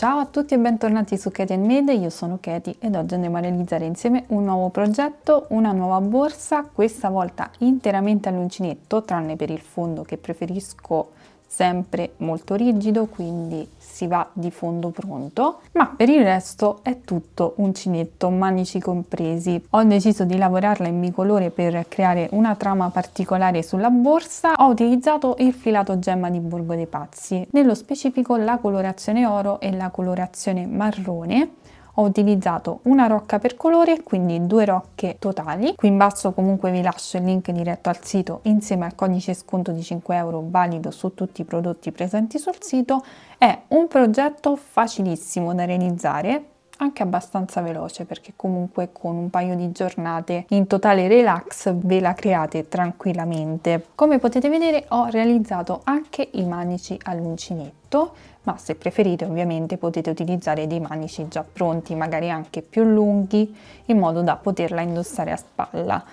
Ciao a tutti e bentornati su Katie Made, io sono Katie ed oggi andiamo a realizzare insieme un nuovo progetto, una nuova borsa, questa volta interamente all'uncinetto, tranne per il fondo che preferisco sempre molto rigido, quindi si va di fondo pronto, ma per il resto è tutto uncinetto, manici compresi. Ho deciso di lavorarla in bicolore per creare una trama particolare sulla borsa. Ho utilizzato il filato gemma di Borgo dei Pazzi, nello specifico la colorazione oro e la colorazione marrone. Ho utilizzato una rocca per colore, quindi 2 rocche totali. Qui in basso comunque vi lascio il link diretto al sito insieme al codice sconto di 5 euro valido su tutti i prodotti presenti sul sito. È un progetto facilissimo da realizzare, anche abbastanza veloce, perché comunque con un paio di giornate in totale relax ve la create tranquillamente. Come potete vedere ho realizzato anche i manici all'uncinetto, ma se preferite ovviamente potete utilizzare dei manici già pronti, magari anche più lunghi, in modo da poterla indossare a spalla.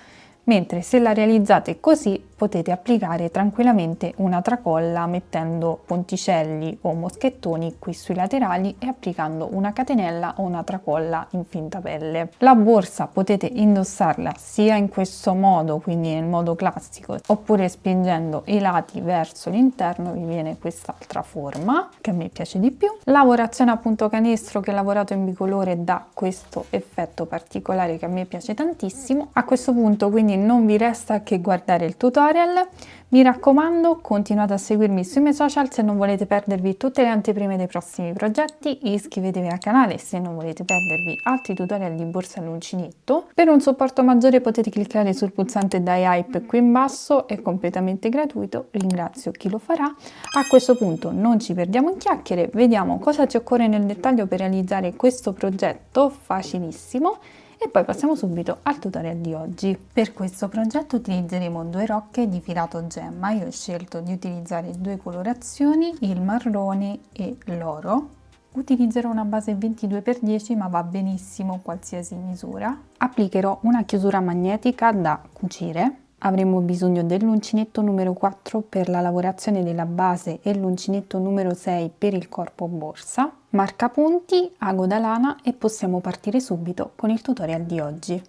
Mentre se la realizzate così potete applicare tranquillamente una tracolla mettendo ponticelli o moschettoni qui sui laterali e applicando una catenella o una tracolla in finta pelle. La borsa potete indossarla sia in questo modo, quindi nel modo classico, oppure spingendo i lati verso l'interno vi viene quest'altra forma che a me piace di più. Lavorazione appunto canestro che ho lavorato in bicolore dà questo effetto particolare che a me piace tantissimo. A questo punto quindi non vi resta che guardare il tutorial. Mi raccomando, continuate a seguirmi sui miei social se non volete perdervi tutte le anteprime dei prossimi progetti, iscrivetevi al canale se non volete perdervi altri tutorial di borsa all'uncinetto. Per un supporto maggiore potete cliccare sul pulsante Die Hype qui in basso, è completamente gratuito, ringrazio chi lo farà. A questo punto non ci perdiamo in chiacchiere, vediamo cosa ci occorre nel dettaglio per realizzare questo progetto facilissimo. E poi passiamo subito al tutorial di oggi. Per questo progetto utilizzeremo 2 rocche di filato gemma. Io ho scelto di utilizzare 2 colorazioni, il marrone e l'oro. Utilizzerò una base 22x10 ma va benissimo qualsiasi misura. Applicherò una chiusura magnetica da cucire. Avremo bisogno dell'uncinetto numero 4 per la lavorazione della base e l'uncinetto numero 6 per il corpo borsa, marcapunti, ago da lana e possiamo partire subito con il tutorial di oggi.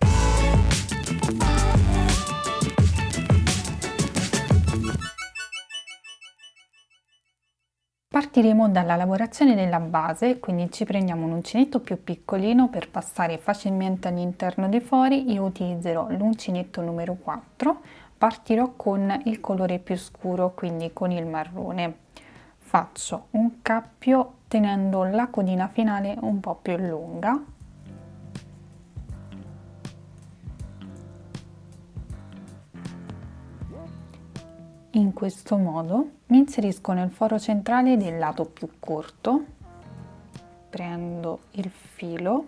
Partiremo dalla lavorazione della base, quindi ci prendiamo un uncinetto più piccolino per passare facilmente all'interno dei fori. Io utilizzerò l'uncinetto numero 4, partirò con il colore più scuro, quindi con il marrone. Faccio un cappio tenendo la codina finale un po' più lunga. In questo modo mi inserisco nel foro centrale del lato più corto, prendo il filo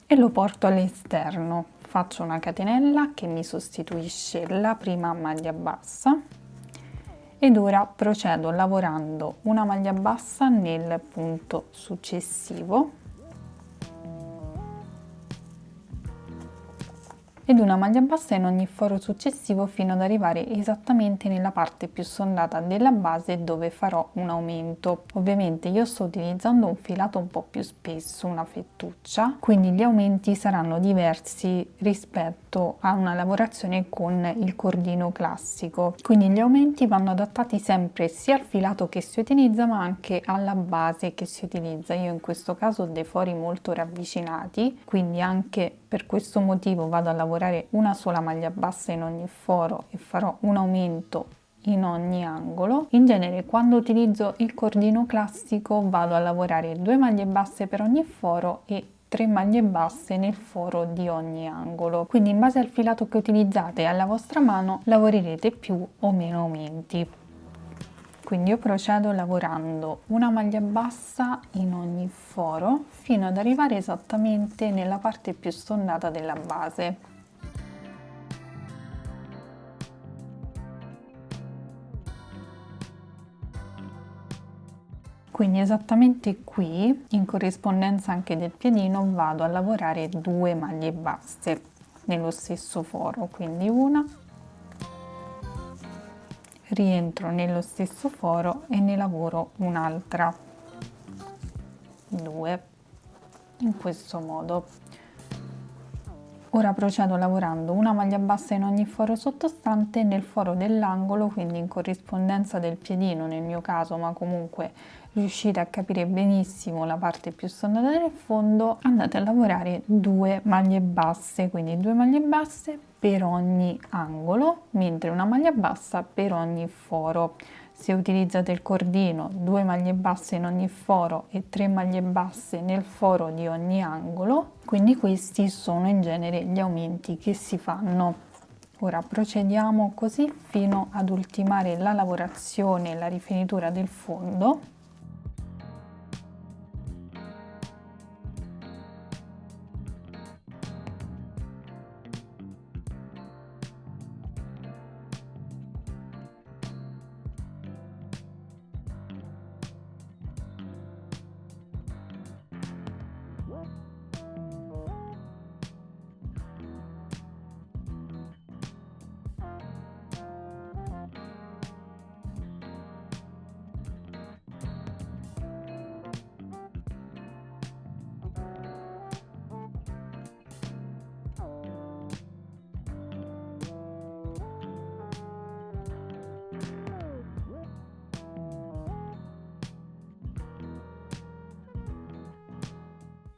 e lo porto all'esterno. Faccio una catenella che mi sostituisce la prima maglia bassa ed ora procedo lavorando una maglia bassa nel punto successivo ed una maglia bassa in ogni foro successivo fino ad arrivare esattamente nella parte più sondata della base dove farò un aumento. Ovviamente io sto utilizzando un filato un po' più spesso, una fettuccia, quindi gli aumenti saranno diversi rispetto a una lavorazione con il cordino classico. Quindi gli aumenti vanno adattati sempre sia al filato che si utilizza ma anche alla base che si utilizza. Io in questo caso ho dei fori molto ravvicinati, quindi anche per questo motivo vado a lavorare una sola maglia bassa in ogni foro e farò un aumento in ogni angolo. In genere quando utilizzo il cordino classico vado a lavorare 2 maglie basse per ogni foro e 3 maglie basse nel foro di ogni angolo. Quindi in base al filato che utilizzate e alla vostra mano lavorerete più o meno aumenti. Quindi io procedo lavorando una maglia bassa in ogni foro fino ad arrivare esattamente nella parte più stondata della base. Quindi esattamente qui, in corrispondenza anche del piedino, vado a lavorare 2 maglie basse nello stesso foro, quindi una, rientro nello stesso foro e ne lavoro un'altra. 2, in questo modo. Ora procedo lavorando una maglia bassa in ogni foro sottostante nel foro dell'angolo, quindi in corrispondenza del piedino nel mio caso, ma comunque riuscite a capire benissimo la parte più stondata del fondo. Andate a lavorare 2 maglie basse, quindi 2 maglie basse per ogni angolo, mentre una maglia bassa per ogni foro. Se utilizzate il cordino, 2 maglie basse in ogni foro e 3 maglie basse nel foro di ogni angolo, quindi questi sono in genere gli aumenti che si fanno. Ora procediamo così fino ad ultimare la lavorazione e la rifinitura del fondo.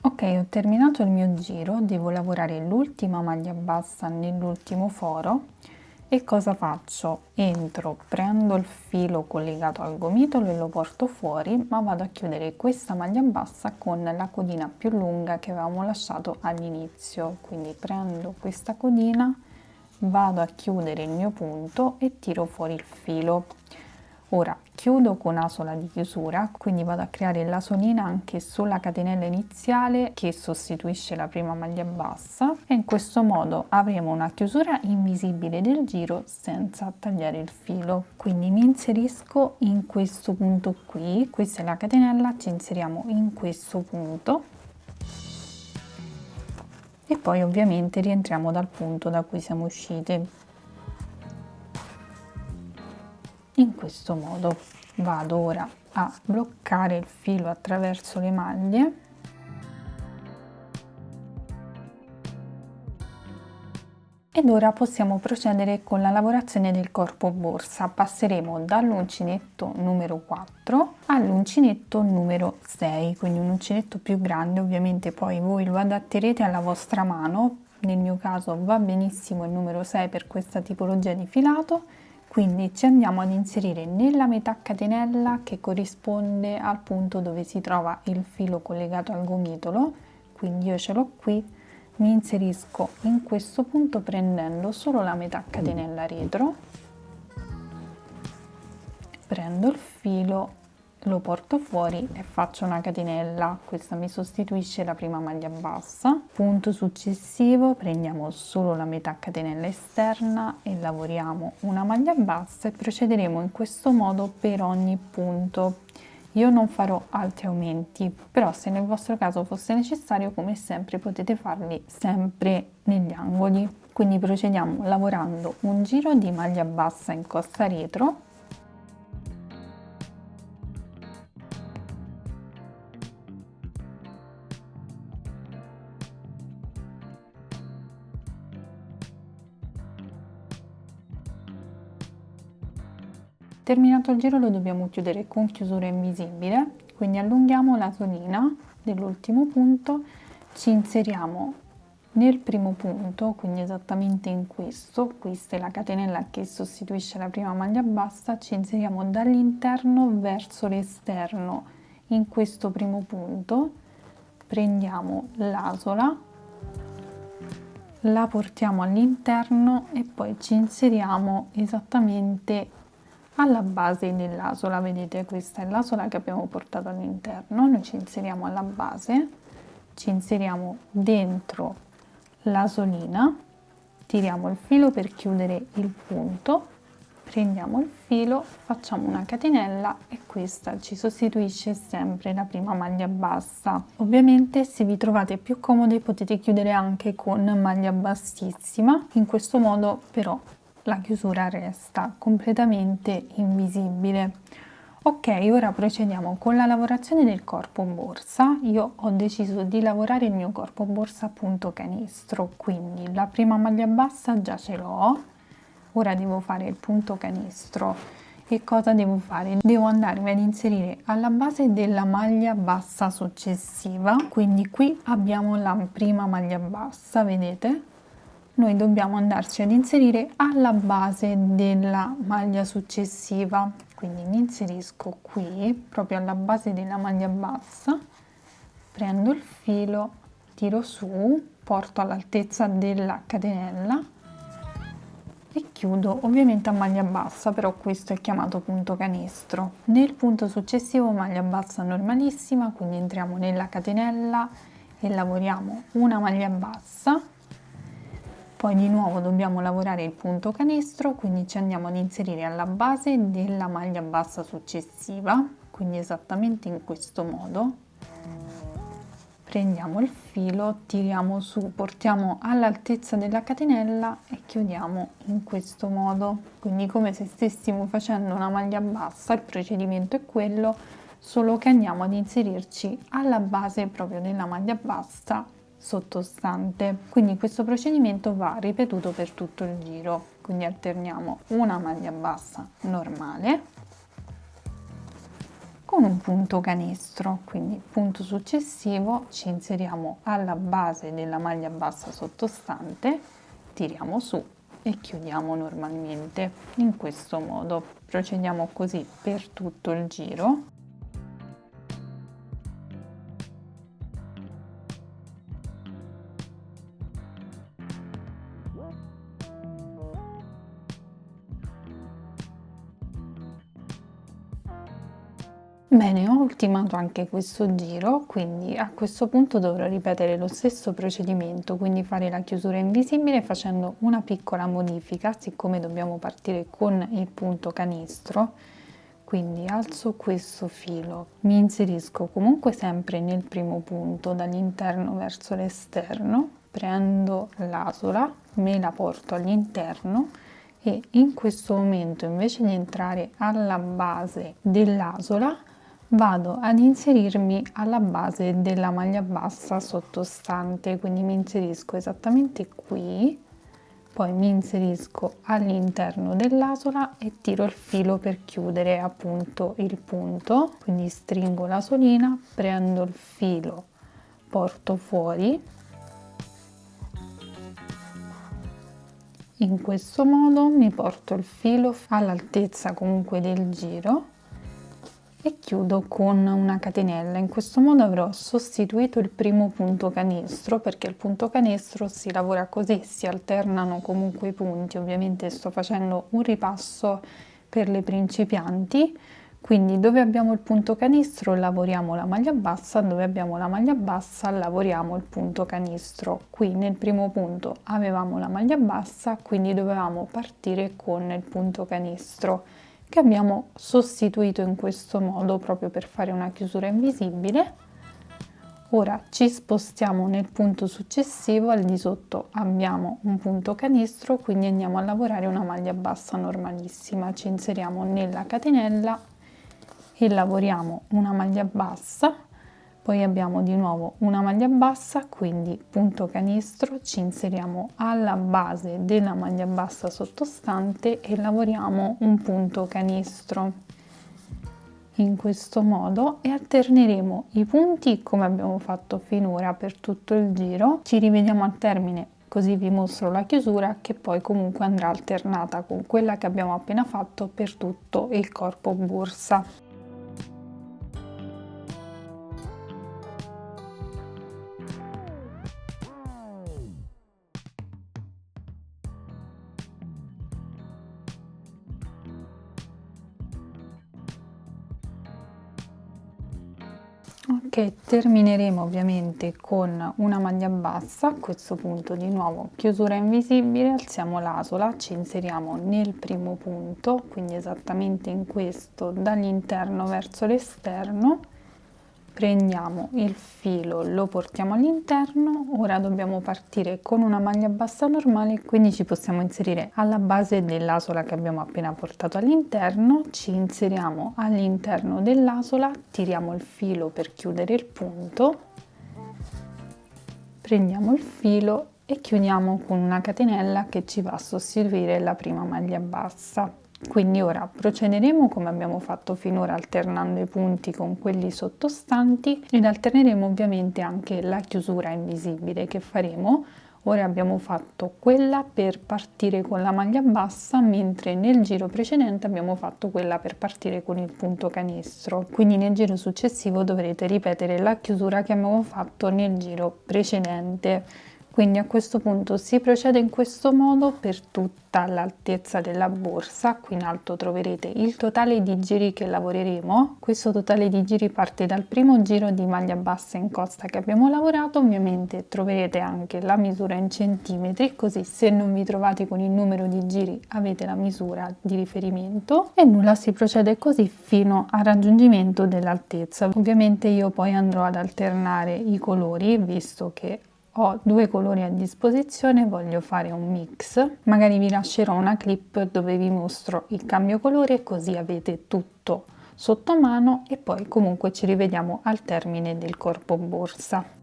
Ok, ho terminato il mio giro, devo lavorare l'ultima maglia bassa nell'ultimo foro e cosa faccio? Entro, prendo il filo collegato al gomitolo e lo porto fuori, ma vado a chiudere questa maglia bassa con la codina più lunga che avevamo lasciato all'inizio. Quindi prendo questa codina, vado a chiudere il mio punto e tiro fuori il filo. Ora chiudo con asola di chiusura, quindi vado a creare l'asolina anche sulla catenella iniziale che sostituisce la prima maglia bassa e in questo modo avremo una chiusura invisibile del giro senza tagliare il filo. Quindi mi inserisco in questo punto qui, questa è la catenella, ci inseriamo in questo punto e poi ovviamente rientriamo dal punto da cui siamo usciti. In questo modo vado ora a bloccare il filo attraverso le maglie ed ora possiamo procedere con la lavorazione del corpo borsa. Passeremo dall'uncinetto numero 4 all'uncinetto numero 6, quindi un uncinetto più grande, ovviamente poi voi lo adatterete alla vostra mano, nel mio caso va benissimo il numero 6 per questa tipologia di filato. Quindi ci andiamo ad inserire nella metà catenella che corrisponde al punto dove si trova il filo collegato al gomitolo, quindi io ce l'ho qui, mi inserisco in questo punto prendendo solo la metà catenella retro, prendo il filo, lo porto fuori e faccio una catenella. Questa mi sostituisce la prima maglia bassa. Punto successivo, prendiamo solo la metà catenella esterna e lavoriamo una maglia bassa e procederemo in questo modo per ogni punto. Io non farò altri aumenti, però se nel vostro caso fosse necessario, come sempre potete farli sempre negli angoli. Quindi procediamo lavorando un giro di maglia bassa in costa retro, terminato il giro lo dobbiamo chiudere con chiusura invisibile, quindi allunghiamo la solina dell'ultimo punto, ci inseriamo nel primo punto, quindi esattamente in questo, questa è la catenella che sostituisce la prima maglia bassa, ci inseriamo dall'interno verso l'esterno in questo primo punto, prendiamo l'asola, la portiamo all'interno e poi ci inseriamo esattamente alla base dell'asola. Vedete, questa è l'asola che abbiamo portato all'interno, noi ci inseriamo alla base, ci inseriamo dentro l'asolina, tiriamo il filo per chiudere il punto, prendiamo il filo, facciamo una catenella e questa ci sostituisce sempre la prima maglia bassa. Ovviamente se vi trovate più comodi potete chiudere anche con maglia bassissima, in questo modo però la chiusura resta completamente invisibile. Ok, ora procediamo con la lavorazione del corpo borsa. Io ho deciso di lavorare il mio corpo borsa a punto canestro, quindi la prima maglia bassa già ce l'ho. Ora devo fare il punto canestro. E cosa devo fare? Devo andarmi ad inserire alla base della maglia bassa successiva, quindi qui abbiamo la prima maglia bassa, vedete? Noi dobbiamo andarci ad inserire alla base della maglia successiva, quindi mi inserisco qui proprio alla base della maglia bassa, prendo il filo, tiro su, porto all'altezza della catenella e chiudo ovviamente a maglia bassa, però questo è chiamato punto canestro. Nel punto successivo maglia bassa normalissima, quindi entriamo nella catenella e lavoriamo una maglia bassa. Poi di nuovo dobbiamo lavorare il punto canestro, quindi ci andiamo ad inserire alla base della maglia bassa successiva, quindi esattamente in questo modo. Prendiamo il filo, tiriamo su, portiamo all'altezza della catenella e chiudiamo in questo modo, quindi come se stessimo facendo una maglia bassa. Il procedimento è quello, solo che andiamo ad inserirci alla base proprio della maglia bassa sottostante, quindi questo procedimento va ripetuto per tutto il giro, quindi alterniamo una maglia bassa normale con un punto canestro, quindi punto successivo ci inseriamo alla base della maglia bassa sottostante, tiriamo su e chiudiamo normalmente in questo modo. Procediamo così per tutto il giro. Bene, ho ultimato anche questo giro, quindi a questo punto dovrò ripetere lo stesso procedimento, quindi fare la chiusura invisibile facendo una piccola modifica, siccome dobbiamo partire con il punto canestro, quindi alzo questo filo, mi inserisco comunque sempre nel primo punto dall'interno verso l'esterno, prendo l'asola, me la porto all'interno e in questo momento invece di entrare alla base dell'asola vado ad inserirmi alla base della maglia bassa sottostante, quindi mi inserisco esattamente qui, poi mi inserisco all'interno dell'asola e tiro il filo per chiudere appunto il punto, quindi stringo l'asolina, prendo il filo, porto fuori. In questo modo mi porto il filo all'altezza comunque del giro e chiudo con una catenella. In questo modo avrò sostituito il primo punto canestro, perché il punto canestro si lavora così, si alternano comunque i punti. Ovviamente sto facendo un ripasso per le principianti, quindi dove abbiamo il punto canestro lavoriamo la maglia bassa, dove abbiamo la maglia bassa lavoriamo il punto canestro. Qui nel primo punto avevamo la maglia bassa, quindi dovevamo partire con il punto canestro, che abbiamo sostituito in questo modo proprio per fare una chiusura invisibile. Ora ci spostiamo nel punto successivo, al di sotto abbiamo un punto canestro, quindi andiamo a lavorare una maglia bassa normalissima, ci inseriamo nella catenella e lavoriamo una maglia bassa, poi abbiamo di nuovo una maglia bassa, quindi punto canestro, ci inseriamo alla base della maglia bassa sottostante e lavoriamo un punto canestro in questo modo e alterneremo i punti come abbiamo fatto finora per tutto il giro. Ci rivediamo al termine, così vi mostro la chiusura che poi comunque andrà alternata con quella che abbiamo appena fatto per tutto il corpo borsa. Ok, termineremo ovviamente con una maglia bassa. A questo punto di nuovo chiusura invisibile, alziamo l'asola, ci inseriamo nel primo punto, quindi esattamente in questo dall'interno verso l'esterno, prendiamo il filo, lo portiamo all'interno. Ora dobbiamo partire con una maglia bassa normale, quindi ci possiamo inserire alla base dell'asola che abbiamo appena portato all'interno, ci inseriamo all'interno dell'asola, tiriamo il filo per chiudere il punto, prendiamo il filo e chiudiamo con una catenella che ci va a sostituire la prima maglia bassa. Quindi ora procederemo come abbiamo fatto finora, alternando i punti con quelli sottostanti, ed alterneremo ovviamente anche la chiusura invisibile che faremo. Ora abbiamo fatto quella per partire con la maglia bassa, mentre nel giro precedente abbiamo fatto quella per partire con il punto canestro. Quindi nel giro successivo dovrete ripetere la chiusura che abbiamo fatto nel giro precedente. Quindi a questo punto si procede in questo modo per tutta l'altezza della borsa. Qui in alto troverete il totale di giri che lavoreremo. Questo totale di giri parte dal primo giro di maglia bassa in costa che abbiamo lavorato. Ovviamente troverete anche la misura in centimetri, così se non vi trovate con il numero di giri avete la misura di riferimento. E nulla, si procede così fino al raggiungimento dell'altezza. Ovviamente io poi andrò ad alternare i colori, visto che ho due colori a disposizione, voglio fare un mix. Magari vi lascerò una clip dove vi mostro il cambio colore, così avete tutto sotto mano, e poi comunque ci rivediamo al termine del corpo borsa.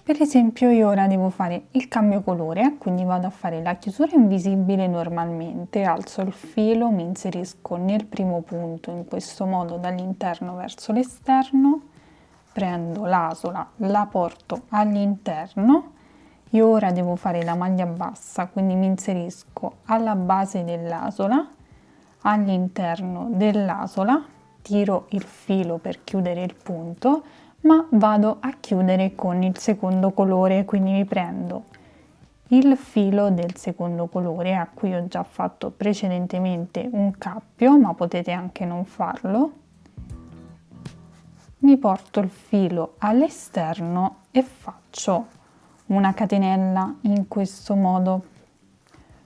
Per esempio io ora devo fare il cambio colore, quindi vado a fare la chiusura invisibile normalmente, alzo il filo, mi inserisco nel primo punto in questo modo dall'interno verso l'esterno, prendo l'asola, la porto all'interno. Io ora devo fare la maglia bassa, quindi mi inserisco alla base dell'asola, all'interno dell'asola, tiro il filo per chiudere il punto, ma vado a chiudere con il secondo colore, quindi mi prendo il filo del secondo colore a cui ho già fatto precedentemente un cappio, ma potete anche non farlo. Mi porto il filo all'esterno e faccio una catenella in questo modo,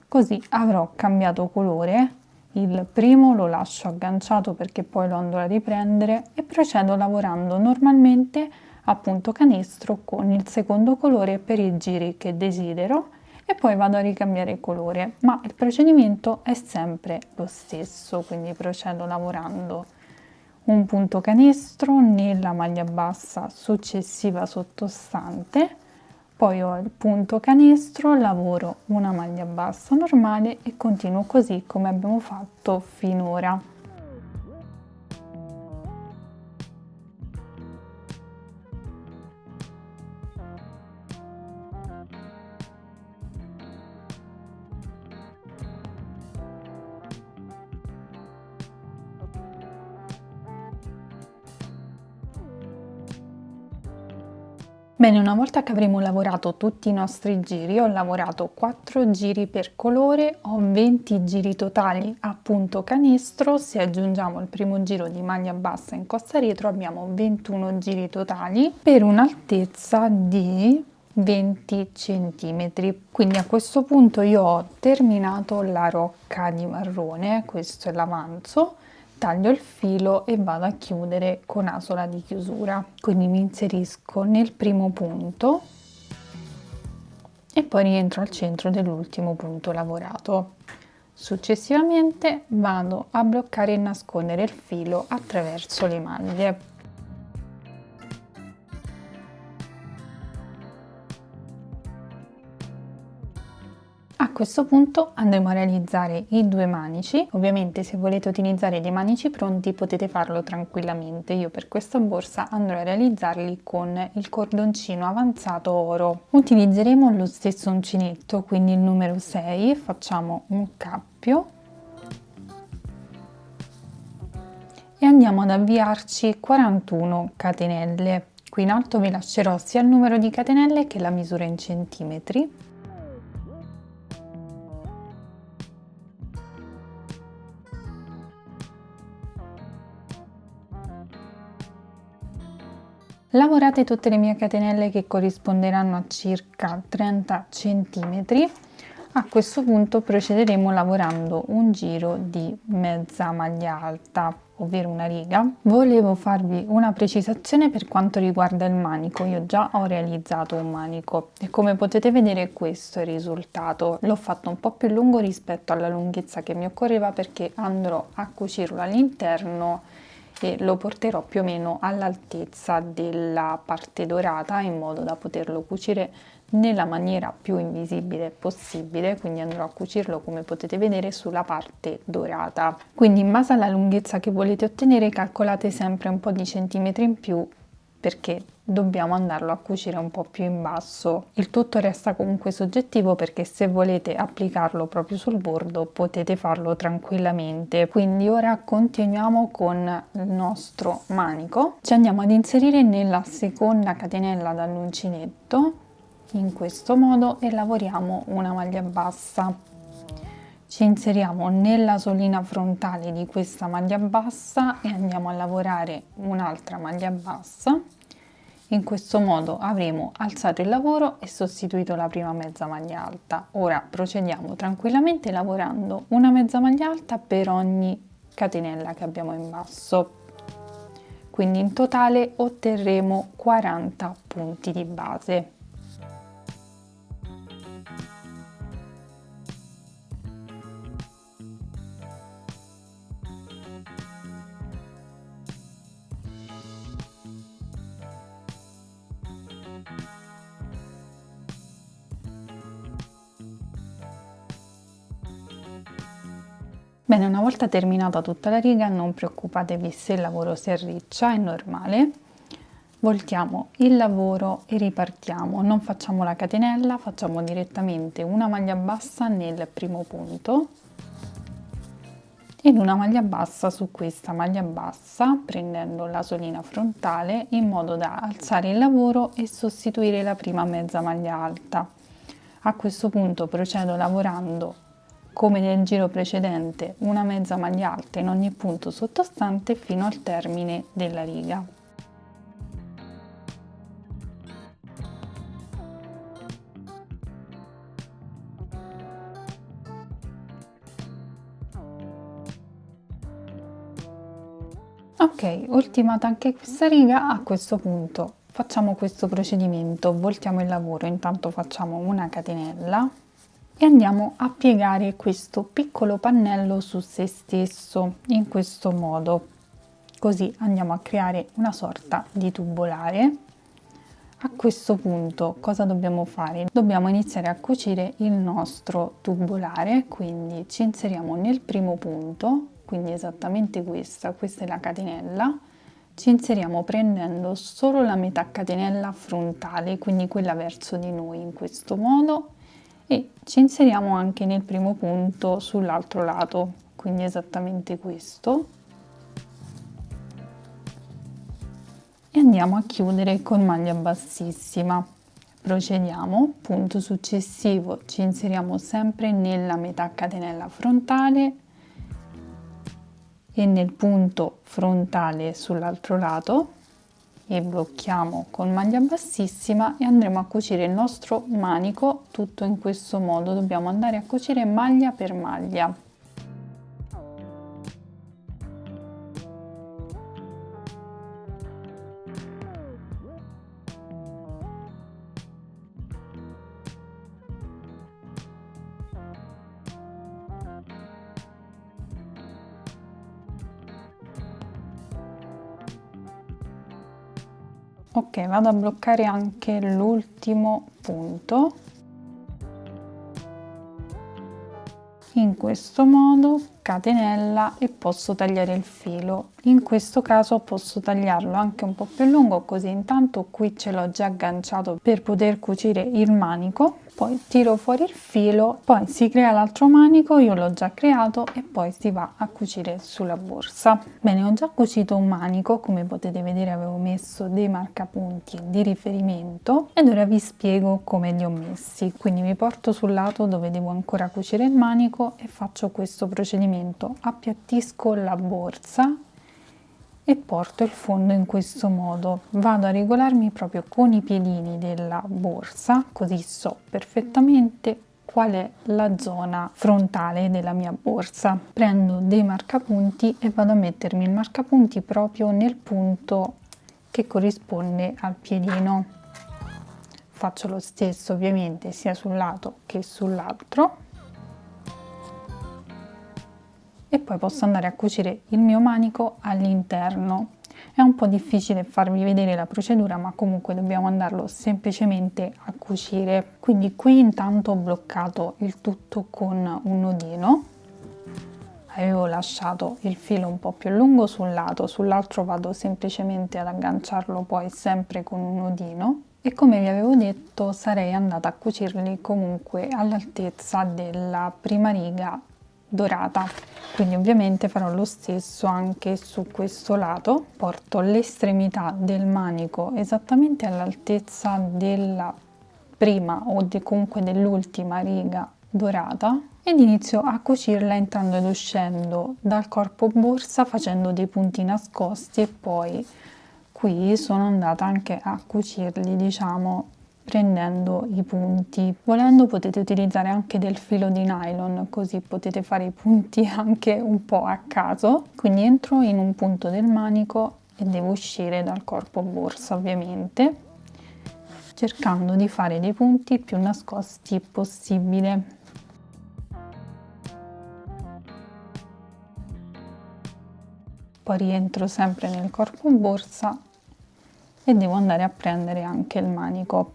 così avrò cambiato colore. Il primo lo lascio agganciato perché poi lo andrò a riprendere e procedo lavorando normalmente a punto canestro con il secondo colore per i giri che desidero, e poi vado a ricambiare colore, ma il procedimento è sempre lo stesso, quindi procedo lavorando un punto canestro nella maglia bassa successiva sottostante, poi ho il punto canestro, lavoro una maglia bassa normale e continuo così come abbiamo fatto finora. Bene, una volta che avremo lavorato tutti i nostri giri, ho lavorato 4 giri per colore, ho 20 giri totali a punto canestro. Se aggiungiamo il primo giro di maglia bassa in costa retro abbiamo 21 giri totali per un'altezza di 20 centimetri. Quindi a questo punto io ho terminato la rocca di marrone, questo è l'avanzo. Taglio il filo e vado a chiudere con asola di chiusura, quindi mi inserisco nel primo punto e poi rientro al centro dell'ultimo punto lavorato. Successivamente vado a bloccare e nascondere il filo attraverso le maglie. A questo punto andremo a realizzare i due manici. Ovviamente se volete utilizzare dei manici pronti potete farlo tranquillamente. Io per questa borsa andrò a realizzarli con il cordoncino avanzato oro. Utilizzeremo lo stesso uncinetto, quindi il numero 6, facciamo un cappio e andiamo ad avviarci 41 catenelle. Qui in alto vi lascerò sia il numero di catenelle che la misura in centimetri. Lavorate tutte le mie catenelle che corrisponderanno a circa 30 centimetri. A questo punto procederemo lavorando un giro di mezza maglia alta, ovvero una riga. Volevo farvi una precisazione per quanto riguarda il manico. Io già ho realizzato un manico e come potete vedere questo è il risultato. L'ho fatto un po' più lungo rispetto alla lunghezza che mi occorreva perché andrò a cucirlo all'interno e lo porterò più o meno all'altezza della parte dorata in modo da poterlo cucire nella maniera più invisibile possibile, quindi andrò a cucirlo come potete vedere sulla parte dorata. Quindi in base alla lunghezza che volete ottenere calcolate sempre un po' di centimetri in più perché dobbiamo andarlo a cucire un po' più in basso. Il tutto resta comunque soggettivo perché se volete applicarlo proprio sul bordo potete farlo tranquillamente. Quindi ora continuiamo con il nostro manico. Ci andiamo ad inserire nella seconda catenella dall'uncinetto in questo modo e lavoriamo una maglia bassa. Ci inseriamo nella solina frontale di questa maglia bassa e andiamo a lavorare un'altra maglia bassa. In questo modo avremo alzato il lavoro e sostituito la prima mezza maglia alta. Ora procediamo tranquillamente lavorando una mezza maglia alta per ogni catenella che abbiamo in basso. Quindi in totale otterremo 40 punti di base. Bene, una volta terminata tutta la riga, non preoccupatevi se il lavoro si arriccia, è normale. Voltiamo il lavoro e ripartiamo. Non facciamo la catenella, facciamo direttamente una maglia bassa nel primo punto ed una maglia bassa su questa maglia bassa, prendendo la solina frontale in modo da alzare il lavoro e sostituire la prima mezza maglia alta. A questo punto procedo lavorando come nel giro precedente una mezza maglia alta in ogni punto sottostante fino al termine della riga. Ok, ultimata anche questa riga, a questo punto facciamo questo procedimento, voltiamo il lavoro, intanto facciamo una catenella e andiamo a piegare questo piccolo pannello su se stesso in questo modo, così andiamo a creare una sorta di tubolare. A questo punto cosa dobbiamo fare? Dobbiamo iniziare a cucire il nostro tubolare, quindi ci inseriamo nel primo punto, quindi esattamente questa è la catenella, ci inseriamo prendendo solo la metà catenella frontale, quindi quella verso di noi in questo modo, e ci inseriamo anche nel primo punto sull'altro lato, quindi esattamente questo, e andiamo a chiudere con maglia bassissima. Procediamo, punto successivo ci inseriamo sempre nella metà catenella frontale e nel punto frontale sull'altro lato e blocchiamo con maglia bassissima e andremo a cucire il nostro manico tutto in questo modo. Dobbiamo andare a cucire maglia per maglia. Ok, vado a bloccare anche l'ultimo punto. In questo modo catenella e posso tagliare il filo. In questo caso posso tagliarlo anche un po' più lungo, così intanto qui ce l'ho già agganciato per poter cucire il manico. Poi tiro fuori il filo, poi si crea l'altro manico, io l'ho già creato, e poi si va a cucire sulla borsa. Bene, ho già cucito un manico, come potete vedere avevo messo dei marcapunti di riferimento ed ora vi spiego come li ho messi. Quindi mi porto sul lato dove devo ancora cucire il manico e faccio questo procedimento: appiattisco la borsa e porto il fondo in questo modo. Vado a regolarmi proprio con i piedini della borsa, così so perfettamente qual è la zona frontale della mia borsa. Prendo dei marcapunti e vado a mettermi il marcapunti proprio nel punto che corrisponde al piedino. Faccio lo stesso ovviamente sia sul lato che sull'altro. E poi posso andare a cucire il mio manico all'interno. È un po' difficile farvi vedere la procedura, ma comunque dobbiamo andarlo semplicemente a cucire. Quindi qui intanto ho bloccato il tutto con un nodino. Avevo lasciato il filo un po' più lungo sul lato, sull'altro vado semplicemente ad agganciarlo poi sempre con un nodino. E come vi avevo detto sarei andata a cucirli comunque all'altezza della prima riga dorata, quindi ovviamente farò lo stesso anche su questo lato. Porto l'estremità del manico esattamente all'altezza della prima o comunque dell'ultima riga dorata ed inizio a cucirla entrando ed uscendo dal corpo borsa facendo dei punti nascosti e poi qui sono andata anche a cucirli, diciamo, prendendo i punti. Volendo potete utilizzare anche del filo di nylon, così potete fare i punti anche un po' a caso. Quindi entro in un punto del manico e devo uscire dal corpo borsa ovviamente, cercando di fare dei punti più nascosti possibile. Poi rientro sempre nel corpo borsa e devo andare a prendere anche il manico.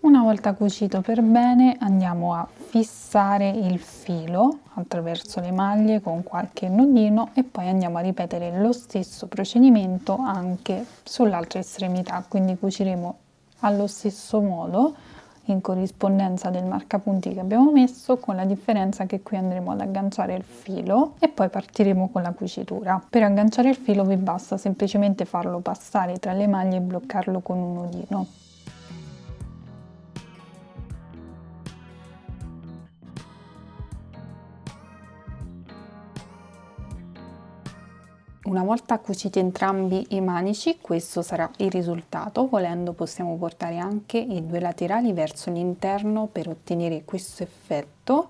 Una volta cucito per bene andiamo a fissare il filo attraverso le maglie con qualche nodino e poi andiamo a ripetere lo stesso procedimento anche sull'altra estremità, quindi cuciremo allo stesso modo in corrispondenza del marcapunti che abbiamo messo, con la differenza che qui andremo ad agganciare il filo e poi partiremo con la cucitura. Per agganciare il filo vi basta semplicemente farlo passare tra le maglie e bloccarlo con un nodino. Una volta cuciti entrambi i manici, questo sarà il risultato. Volendo possiamo portare anche i due laterali verso l'interno per ottenere questo effetto.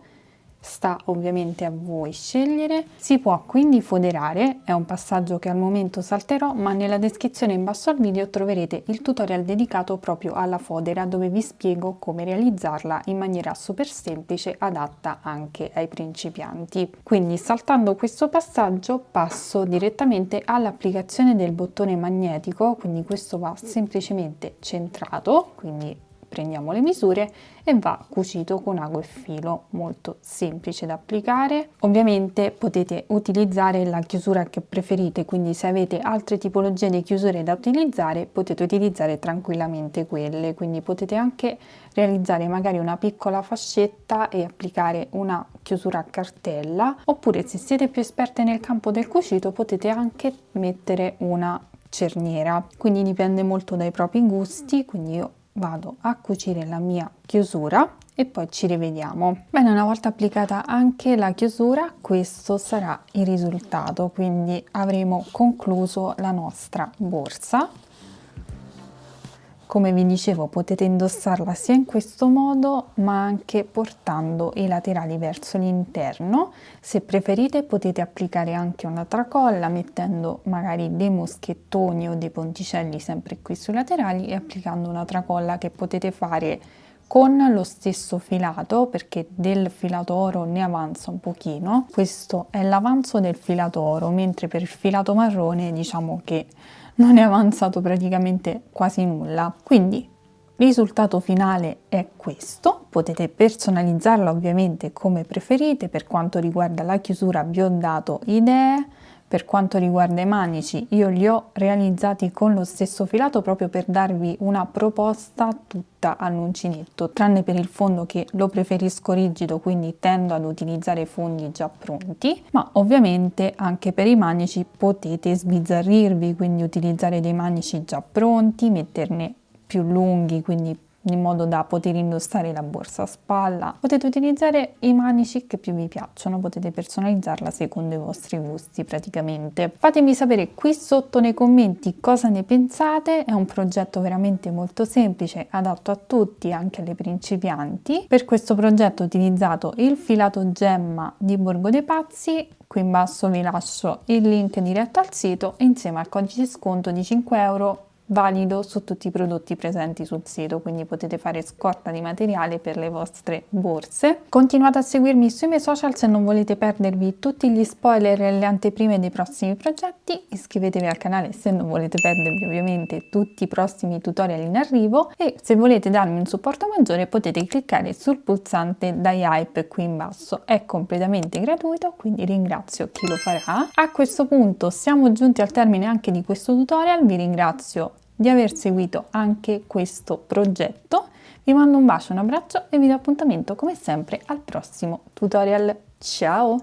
Sta ovviamente a voi scegliere. Si può quindi foderare, è un passaggio che al momento salterò, ma nella descrizione in basso al video troverete il tutorial dedicato proprio alla fodera, dove vi spiego come realizzarla in maniera super semplice, adatta anche ai principianti. Quindi saltando questo passaggio passo direttamente all'applicazione del bottone magnetico, quindi questo va semplicemente centrato, quindi prendiamo le misure e va cucito con ago e filo, molto semplice da applicare. Ovviamente potete utilizzare la chiusura che preferite, quindi se avete altre tipologie di chiusure da utilizzare potete utilizzare tranquillamente quelle, quindi potete anche realizzare magari una piccola fascetta e applicare una chiusura a cartella, oppure se siete più esperte nel campo del cucito potete anche mettere una cerniera, quindi dipende molto dai propri gusti. Quindi io vado a cucire la mia chiusura e poi ci rivediamo. Bene, una volta applicata anche la chiusura, questo sarà il risultato, quindi avremo concluso la nostra borsa. Come vi dicevo, potete indossarla sia in questo modo, ma anche portando i laterali verso l'interno. Se preferite potete applicare anche una tracolla, mettendo magari dei moschettoni o dei ponticelli sempre qui sui laterali e applicando una tracolla che potete fare con lo stesso filato, perché del filato oro ne avanza un pochino. Questo è l'avanzo del filato oro, mentre per il filato marrone diciamo che non è avanzato praticamente quasi nulla. Quindi il risultato finale è questo. Potete personalizzarla ovviamente come preferite. Per quanto riguarda la chiusura vi ho dato idee, Per quanto riguarda i manici, io li ho realizzati con lo stesso filato proprio per darvi una proposta tutta all'uncinetto, tranne per il fondo che lo preferisco rigido, quindi tendo ad utilizzare fondi già pronti, ma ovviamente anche per i manici potete sbizzarrirvi, quindi utilizzare dei manici già pronti, metterne più lunghi, quindi in modo da poter indossare la borsa a spalla. Potete utilizzare i manici che più vi piacciono, potete personalizzarla secondo i vostri gusti praticamente. Fatemi sapere qui sotto nei commenti cosa ne pensate, è un progetto veramente molto semplice, adatto a tutti, anche alle principianti. Per questo progetto ho utilizzato il filato gemma di Borgo dei Pazzi, qui in basso vi lascio il link diretto al sito insieme al codice sconto di 5 euro valido su tutti i prodotti presenti sul sito, quindi potete fare scorta di materiale per le vostre borse. Continuate a seguirmi sui miei social se non volete perdervi tutti gli spoiler e le anteprime dei prossimi progetti, iscrivetevi al canale se non volete perdervi ovviamente tutti i prossimi tutorial in arrivo, e se volete darmi un supporto maggiore potete cliccare sul pulsante Dai Hype qui in basso, è completamente gratuito, quindi ringrazio chi lo farà. A questo punto siamo giunti al termine anche di questo tutorial, vi ringrazio di aver seguito anche questo progetto, vi mando un bacio, un abbraccio e vi do appuntamento come sempre al prossimo tutorial. Ciao!